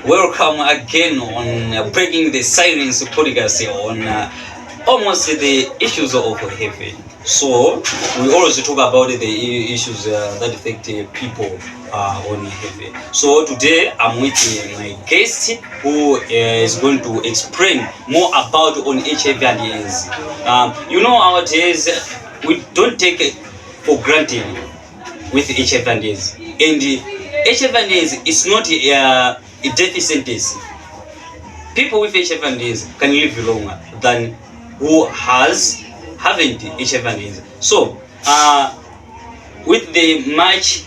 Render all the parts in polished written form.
Welcome again on Breaking the Silence podcast on almost the issues of heaven. So, we always talk about the issues that affect people on heaven. So, today I'm with my guest who is going to explain more about on HIV and AIDS. Nowadays, we don't take it for granted with HIV and AIDS. And HIV and AIDS is not a death sentence. People with HIV and AIDS can live longer than who haven't HIV and AIDS. So, with the much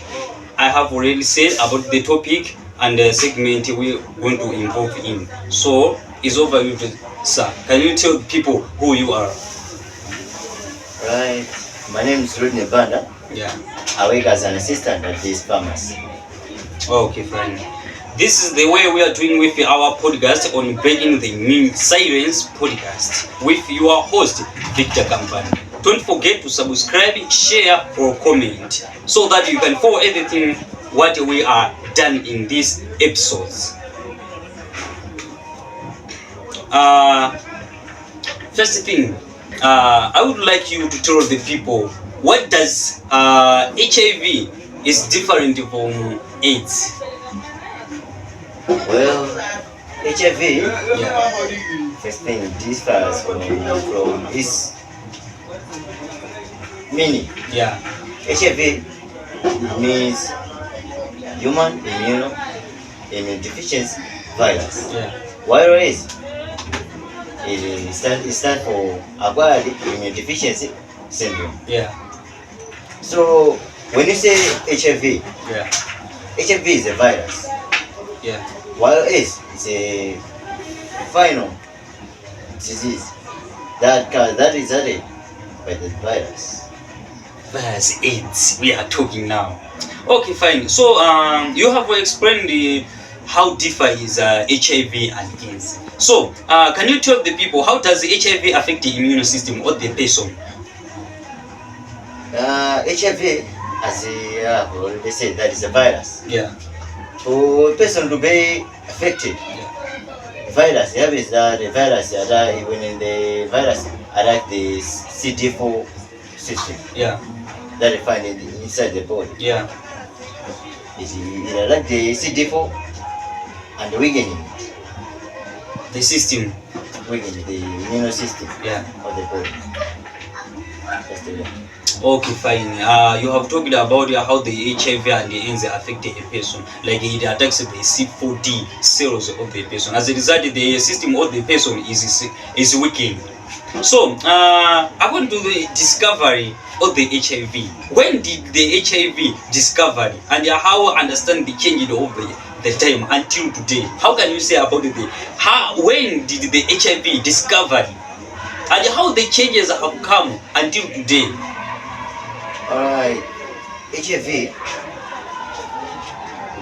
I have already said about the topic and the segment we're going to involve in. So, it's over with, sir. Can you tell people who you are? Right. My name is Rodney Banda. Yeah. I work as an assistant at this pharmacy. Okay, fine. This is the way we are doing with our podcast on Breaking the Silence podcast with your host, Victor Campani. Don't forget to subscribe, share, or comment so that you can follow everything what we are done in these episodes. First thing, I would like you to tell the people what does HIV is different from AIDS. Well, HIV, Yeah. first thing, differs from its meaning. Yeah. HIV means human immunodeficiency virus. Yeah. While AIDS, it stands for acquired immunodeficiency syndrome. Yeah. So when you say HIV, Yeah. HIV is a virus, Yeah. while AIDS is a final disease that is added by the virus. That's AIDS we are talking now. Okay, fine. So you have explained how differ is HIV and AIDS. So can you tell the people how does HIV affect the immune system of the person? HIV, as I have already said, that is a virus. Yeah. For a person to be affected, Yeah. virus happens that the virus when the virus attack the CD4 system Yeah. that they find inside the body. Yeah. It attack the CD4 and weakening The system. the immune system Yeah. of the body. That's the one. Okay, fine. You have talked about how the HIV and the AIDS affect a person. Like it attacks the C4D cells of the person. As a result, the system of the person is weakened. So, according to the discovery of the HIV, when did the HIV discovered and how understand the change of the time until today? How can you say about when did the HIV discovered and how the changes have come until today? Alright, HIV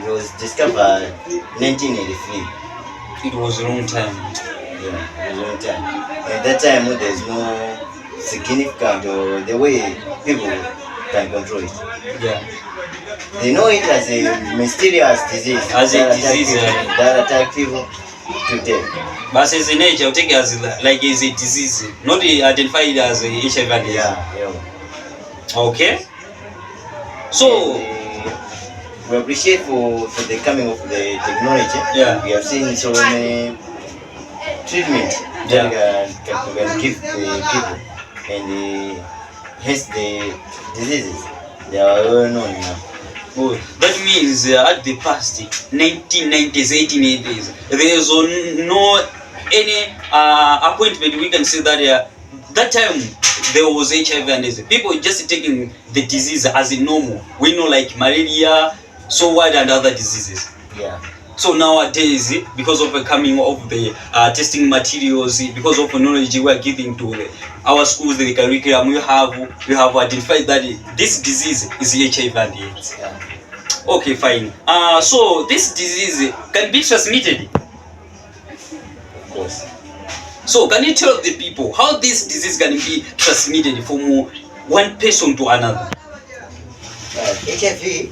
was discovered 1983. It was a long time. Yeah, a long time. At that time, there's no significant or the way people can control it. Yeah. They know it as a mysterious disease. As a that disease, that attack people to death. But as a nature, I'll take it as like it's a disease, not identified as a HIV disease. Yeah. Okay. So We appreciate for the coming of the technology. Yeah. We have seen so many treatment Yeah. that can give the people, and hence the diseases they are well known now. oh, that means at the past 1990s, 1880s, there is no any appointment we can say that that time there was HIV and AIDS. People just taking the disease as a normal. We know like malaria, so what and other diseases. Yeah. So nowadays, because of the coming of the testing materials, because of the knowledge we are giving to our schools, the curriculum, we have identified that this disease is HIV and AIDS. Yeah. Okay, fine. So this disease can be transmitted. Of course. So can you tell the people how this disease can be transmitted from one person to another? HIV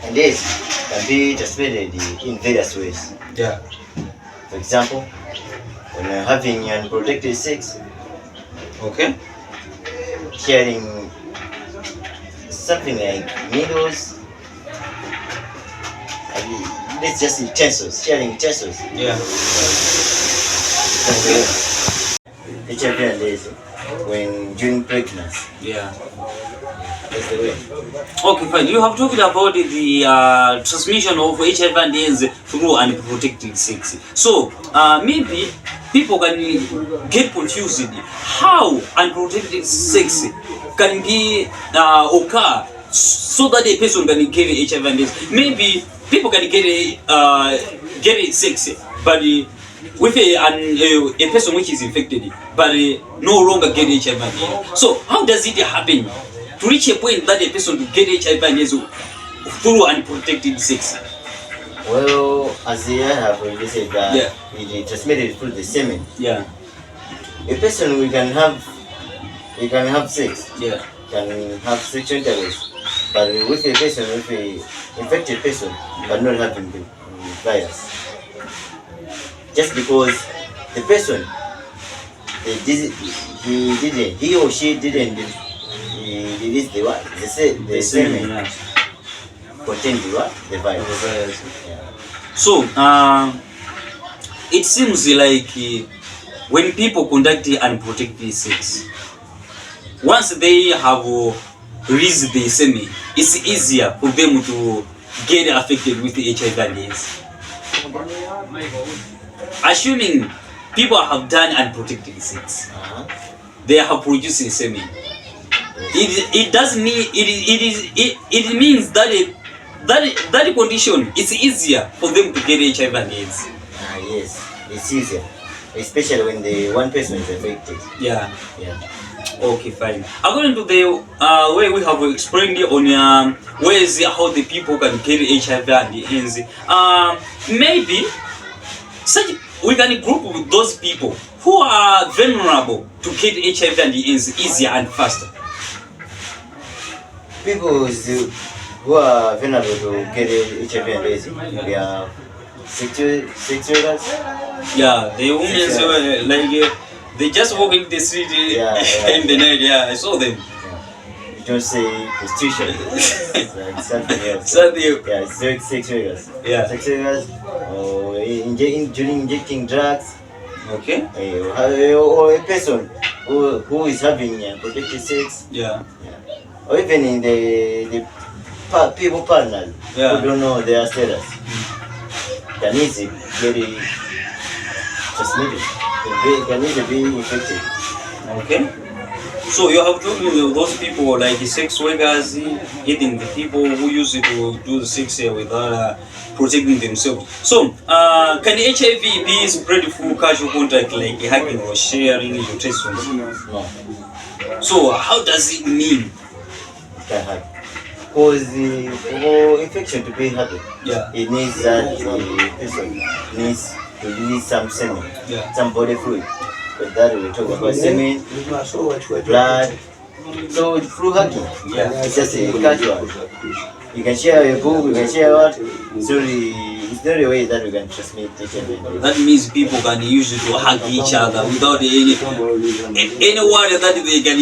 And this can be transmitted in various ways. Yeah. For example, when having unprotected sex, Okay. sharing something like needles, let's just utensils, sharing utensils. Yeah. That's the way. HIV and AIDS when during pregnancy. Yeah. That's the way. Okay, fine. You have talked about the transmission of HIV and AIDS through unprotected sex. So, maybe people can get confused how unprotected sex can be occur so that a person can get HIV and AIDS. Maybe people can get sex, but with a person which is infected, but no longer get HIV and AIDS. So, how does it happen to reach a point that a person to get HIV and AIDS through unprotected sex? Well, as I have already said, that Yeah. it is transmitted through the semen. Yeah. A person we can have sex, Yeah. can have sexual intercourse, but with a person, with a infected person, but not having the virus. Just because the person, he or she didn't release the what? The semen Yeah. contained the what? The virus. Yeah. So, it seems like when people conduct unprotected sex, once they have released the semen, it's easier for them to get affected with the HIV and AIDS. Assuming people have done unprotected sex, they have produced the semen. It does mean it means that that condition it's easier for them to get HIV and AIDS. Yes, it's easier, especially when the one person is affected. Yeah. Yeah. Okay, fine. According to the way we have explained on ways how the people can get HIV and AIDS, maybe such we can group with those people who are vulnerable to get HIV and AIDS easier and faster. People who are vulnerable to get HIV and AIDS, they are sex workers. Yeah, the women like they just walk in the street in the night. Yeah, I saw them. Yeah. You don't say prostitution. It's like something else. Something. Yeah, it's sex workers. Yeah. Sex workers, or during injecting drugs. Okay. Or a person who is having protected sex. Yeah. Yeah. Or even in the people partners who don't know their status. Can easily get transmitted. Can easily be infected. Okay. So you have told me those people like the sex workers, even the people who used to do the sex without protecting themselves. So, can HIV be spread through casual contact like hugging or sharing utensils? No. So, how does it mean? It can happen. Because for infection to be happen, it needs that the person needs to release some semen, some body fluid. But that we talk about semen, blood. So through hugging, it's just a casual. You can share a book, you can share what. So it's not a way that we can transmit HIV. That means people can use it to hug each other without any worry that they can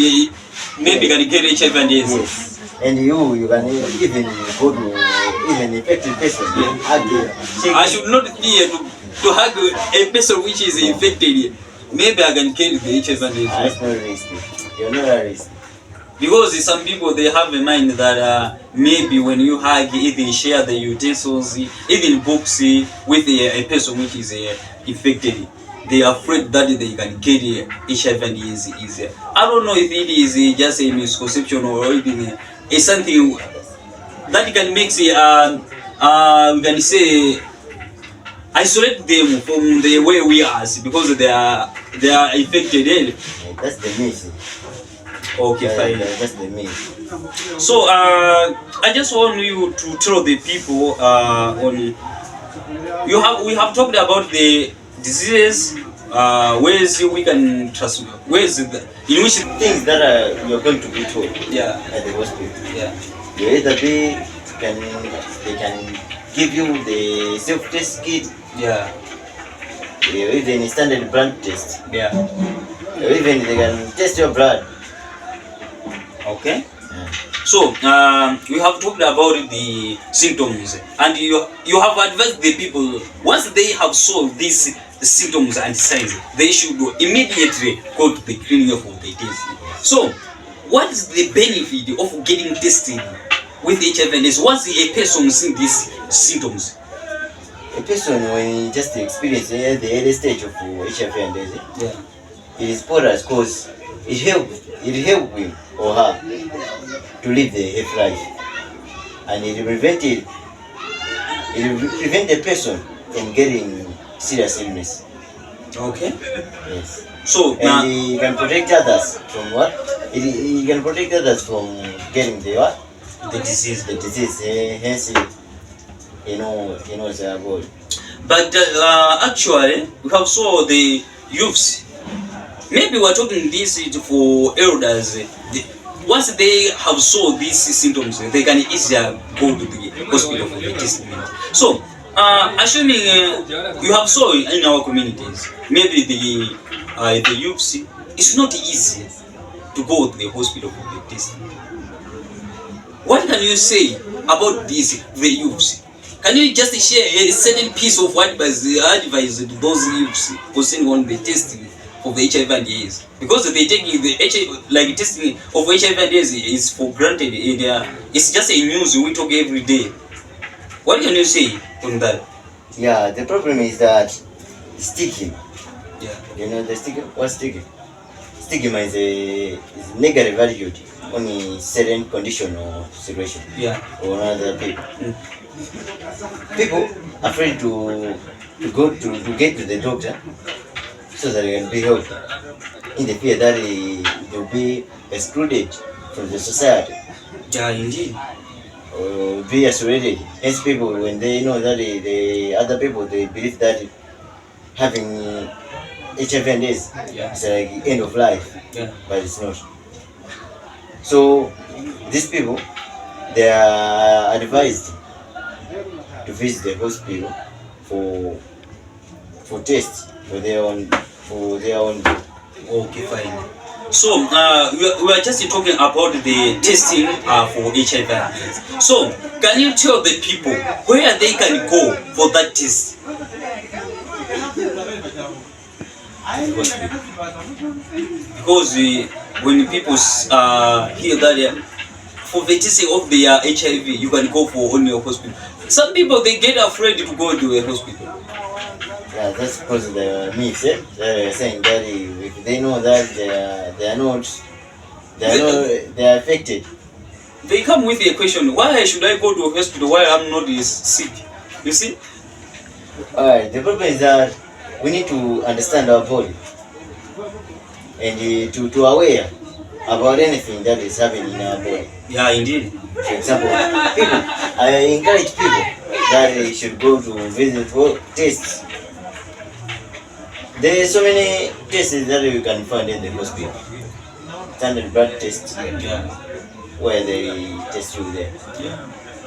maybe can get HIV and AIDS. Yes. And you can even go to even infected person. I should not fear to hug a person which is infected. Maybe I can carry the HIV and AIDS. That's not risky. You're not a risk. Because some people they have in mind that maybe when you hug, even share the utensils, even books with a person which is infected, they are afraid that they can get HIV and AIDS easier. I don't know if it is just a misconception or even something that can make we can say isolate them from the way we are because they are infected. That's the myth. Okay, fine. That's the myth. So I just want you to tell the people we have talked about the diseases where's we can trust, where's the, in which things that you're going to be told at the hospital. You either be they can give you the self-test kit, even standard blood test, or even they can test your blood. Okay. So we have talked about the symptoms, and you have advised the people once they have solved these symptoms and signs, they should immediately go to the clinic for the test. So, what is the benefit of getting tested with HIV and AIDS once a person sees these symptoms? A person, when he just experiences the early stage of HIV and AIDS, it is important because it helps him or her to live the healthy life, and it will prevent the person from getting serious illness. Okay. Yes. So and he can protect others from what? He can protect others from getting the what? The disease. The disease. Hence, he knows about it. But actually, we have saw the youths. Maybe we're talking this for elders. Once they have saw these symptoms, they can easily go to the hospital for the treatment. So, assuming you have saw in our communities, maybe the youths, it's not easy to go to the hospital for the test. What can you say about this, the youths? Can you just share a certain piece of advice to those youths concerning on the testing of the HIV and AIDS? Because they take the HIV, like testing of HIV and AIDS is for granted. It's just a news we talk every day. What can you say on that? Yeah, the problem is that stigma. Yeah. You know the stigma? What's stigma? Stigma is a negative attitude on a certain condition or situation. Or other people. People afraid to get to the doctor so that they can be helped, in the fear that they will be excluded from the society. Yeah, indeed. Or be isolated. Hence, people, when they know that the other people, they believe that having HIV and AIDS is like the end of life, but it's not. So these people, they are advised to visit the hospital for tests for their own. Okay, fine. So we are just talking about the testing for HIV and AIDS. So can you tell the people where they can go for that test? Because when people hear that for the testing of their HIV, you can go for only a hospital. Some people, they get afraid to go to a hospital. Yeah, that's because of the myths. They're saying that if they know that they are affected. They come with a question: why should I go to a hospital while I'm not sick? You see? Alright, the problem is that we need to understand our body and to aware about anything that is happening in our body. Yeah, indeed. For example, I encourage people that they should go to visit for tests. There are so many tests that you can find in the hospital. Standard blood tests, where they test you there.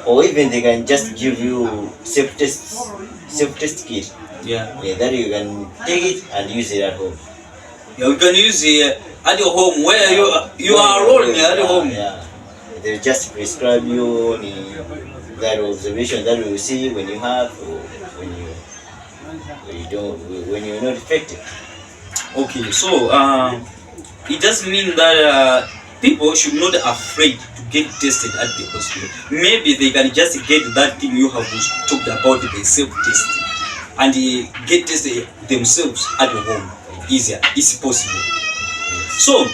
Or even they can just give you self-test kit. That you can take it and use it at home. Yeah, you can use it at your home where you are alone at home. Yeah. They just prescribe you that observation that you see when you have or when you're not affected. Okay, so it does mean that people should not be afraid to get tested at the hospital. Maybe they can just get that thing you have talked about, the self-testing, and get tested themselves at home. Easier, it's possible. So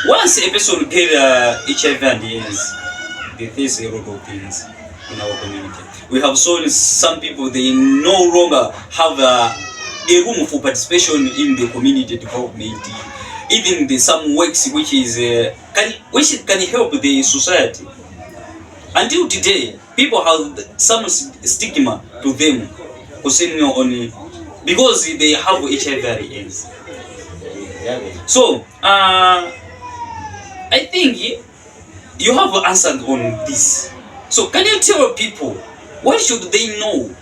once a person get HIV and AIDS, they face a lot of things in our community. We have seen some people, they no longer have a room for participation in the community development. Even some works which can help the society. Until today, people have some stigma to them concerning on because they have HIV and AIDS. Yeah. So I think you have answered on this. So can you tell people what should they know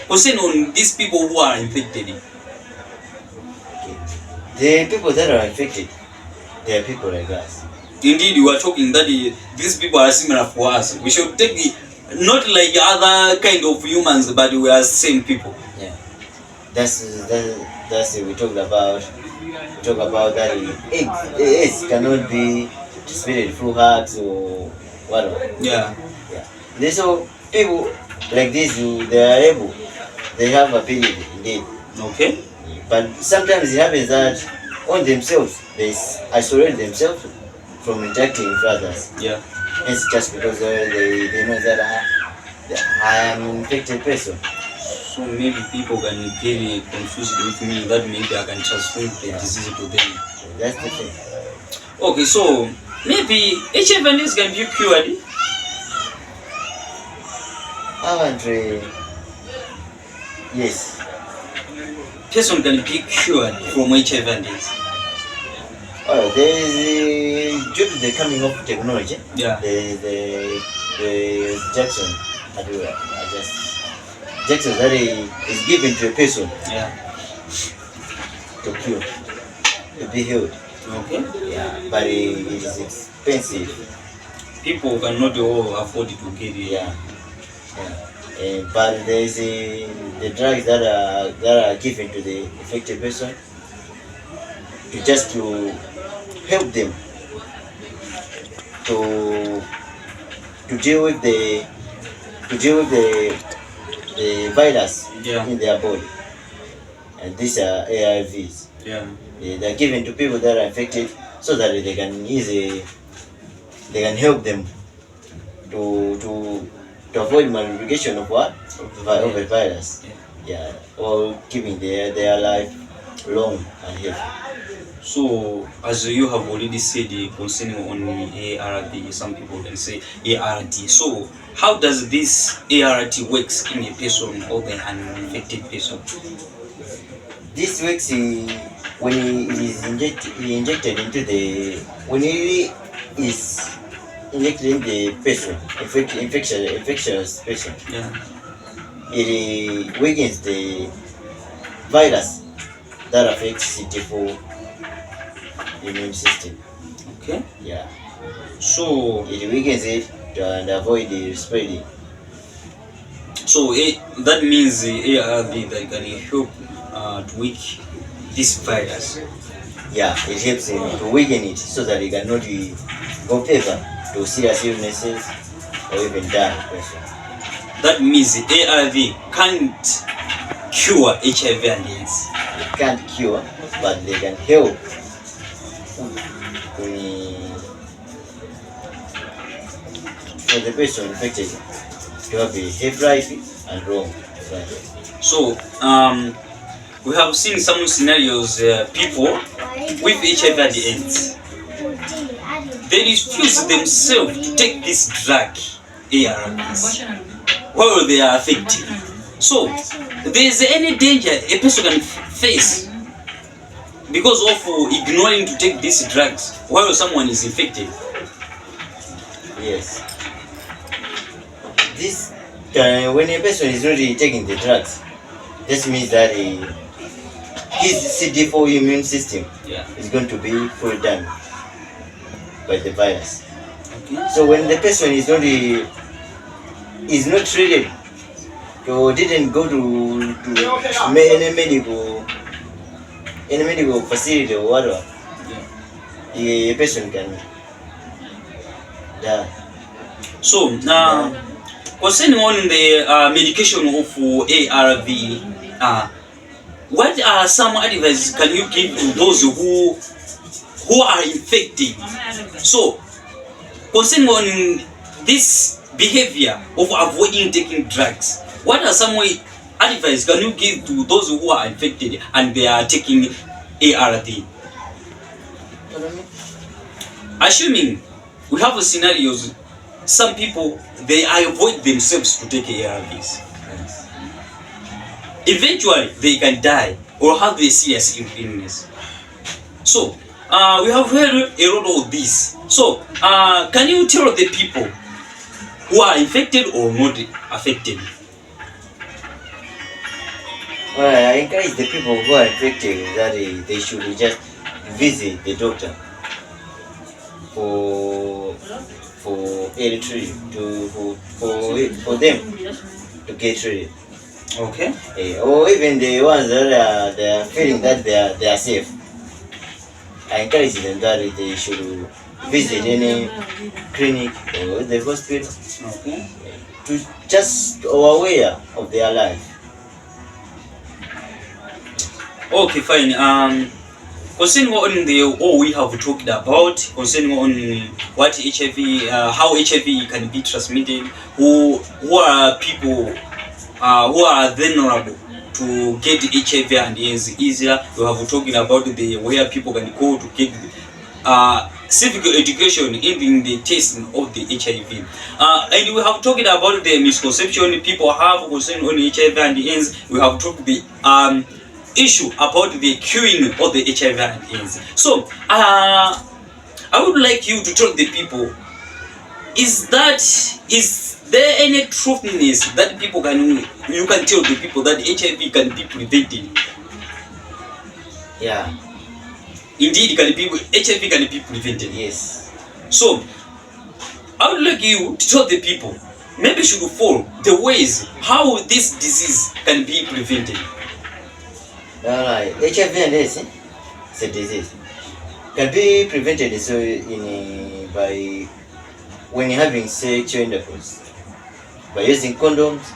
concerning on these people who are infected? The people that are infected, they are people like us. Indeed, you are talking that these people are similar for us. We should take not like other kind of humans, but we are same people. Yeah, that's we talked about. We talk about that AIDS cannot be spread through hugs or whatever. Yeah. Yeah. So people like this, they are able. They have ability indeed. Okay. But sometimes it happens that on themselves they isolate themselves from interacting with others. Yeah. It's just because they know that I am an infected person. So maybe people can get confused with me that maybe I can transfer the disease to them. That's the thing. Okay, so maybe HIV and AIDS can be cured. Yes. Person can be cured from HIV and AIDS. Oh, there is due to the coming of technology. Yeah. The Jackson, Jackson that is given to a person. Yeah. To cure, to be healed. Okay. Yeah, but it is expensive. People cannot all afford to get it. Yeah. But there is the drugs that are given to the affected person to help them to deal with the virus in their body, and these are ARVs. Yeah. They are given to people that are infected so that they can help them to avoid multiplication of what? Of a virus. Yeah. Or keeping their life long and healthy. So, as you have already said concerning only ART, some people can say ART. So, how does this ART works in a person or the uninfected person? This works when it is injected into the injected in the person, infectious person. Yeah. It weakens the virus that affects CD4 immune system. Okay. Yeah. So it weakens it and avoid the spreading. So that means the ARV that can help to weak this virus. Yeah, it helps him to weaken it so that he cannot go further to serious illnesses or even die. That means the ARV can't cure HIV and AIDS. It can't cure, but they can help for the person infected to have a health right and wrong right. So we have seen some scenarios people with HIV and AIDS, they refuse themselves to take this drug ARVs while they are affected. So there is any danger a person can face because of ignoring to take these drugs while someone is infected? Yes. This when a person is already taking the drugs, this means that his CD4 immune system is going to be fully damaged by the virus. Okay. So when the person is not treated or didn't go to any medical facility or whatever, a person can die. So now, concerning on the medication of ARV, what are some advice can you give to those who are infected? So, concerning on this behavior of avoiding taking drugs, what are some advice can you give to those who are infected and they are taking ARV? Assuming we have scenarios, some people they avoid themselves to take ARVs. eventually they can die or have a serious illness. So we have heard a lot of this. So can you tell the people who are infected or not affected? Well, I encourage the people who are infected that they should just visit the doctor for early treatment, for them to get treated. Okay. Or even the ones that they are feeling that they are safe. I encourage them that they should visit any clinic or the hospital. Okay. To just aware of their life. Okay, fine. Concerning on all we have talked about, concerning on what HIV, how HIV can be transmitted, who are people who are vulnerable to get HIV and AIDS easier. We have talked about the where people can go to get civic education in the testing of the HIV. And we have talked about the misconception people have concerning on HIV and AIDS. We have talked the issue about the curing of the HIV and AIDS. So I would like you to tell the people, is there any truthiness that people you can tell the people that HIV can be prevented? Yeah. Indeed, HIV can be prevented. Yes. So I would like you to tell the people, maybe should follow the ways how this disease can be prevented. Alright, HIV and AIDS, it's a disease. Can be prevented so by when you're having sexual intercourse, by using condoms,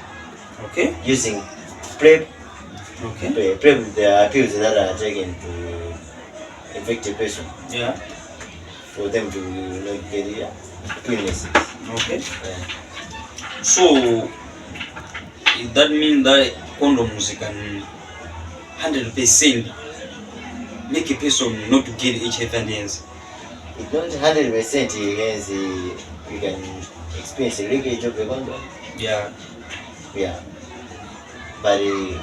okay, using PrEP, okay, PrEP, there are pills that are taken to infect a person. Yeah. For them to get illnesses. Okay. Yeah. So that means that condoms can 100% make a person not to get HIV and AIDS. It's not 100% against you can experience a leakage of the condom. Yeah. Yeah. But you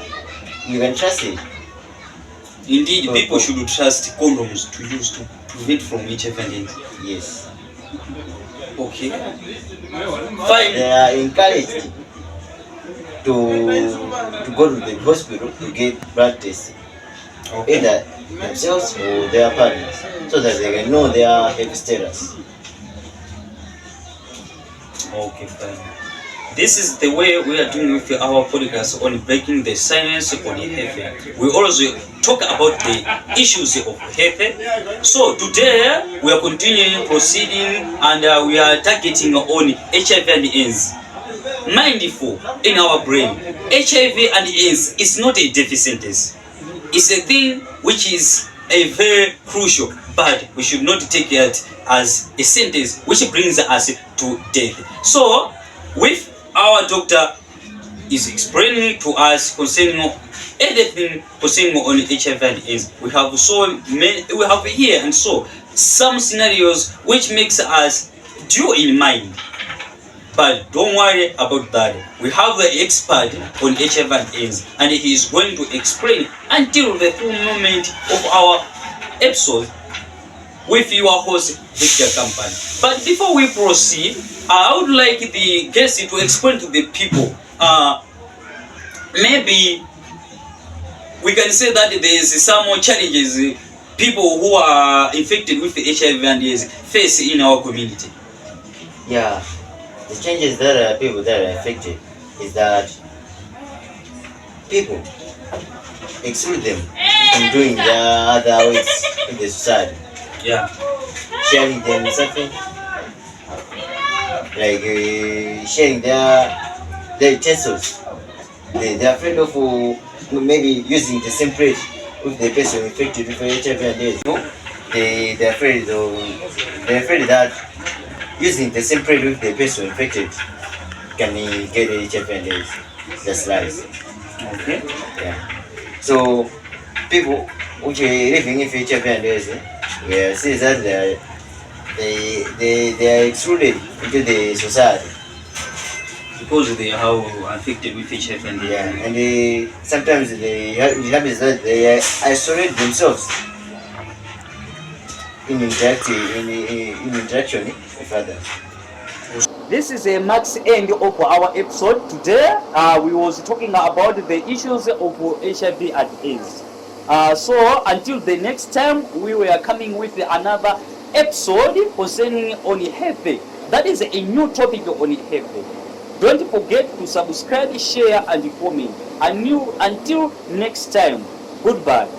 can trust it. Indeed, so, people should trust condoms to use to prevent from HIV and AIDS. Yes. Okay. Fine. They are encouraged to go to the hospital to get blood tests. Okay. Either themselves or their partners, so that they can know their health status. Okay, fine. This is the way we are doing with our podcast on breaking the silence on HIV. We also talk about the issues of HIV. So today we are continuing proceeding and we are targeting on HIV and AIDS. Mindful in our brain, HIV and AIDS is not a death sentence. It's a thing which is a very crucial, but we should not take it as a sentence which brings us to death. So with our doctor is explaining to us concerning everything concerning on HIV and AIDS. We have we have here and so some scenarios which makes us due in mind. But don't worry about that. We have the expert on HIV and AIDS, and he is going to explain until the full moment of our episode with your host, Victor Company. But before we proceed, I would like the guest to explain to the people. Maybe we can say that there is some more challenges people who are infected with HIV and AIDS face in our community. Yeah. The changes that people that are affected is that people exclude them from doing their other ways in the society. Yeah. Sharing them something like sharing their utensils. They're afraid of maybe using the same plate with the person infected with HIV and AIDS. They're afraid that using the same plate with the person infected can get HIV and AIDS. That's lies. Okay. Yeah. So people which are living with HIV and AIDS, we see that they are excluded into the society because they are how affected with HIV. And sometimes it happens that they isolate themselves in interaction with others. This is a max end of our episode today. We was talking about the issues of HIV and AIDS. So until the next time, we were coming with another episode concerning on health. That is a new topic on health. Don't forget to subscribe, share, and comment. Until next time, goodbye.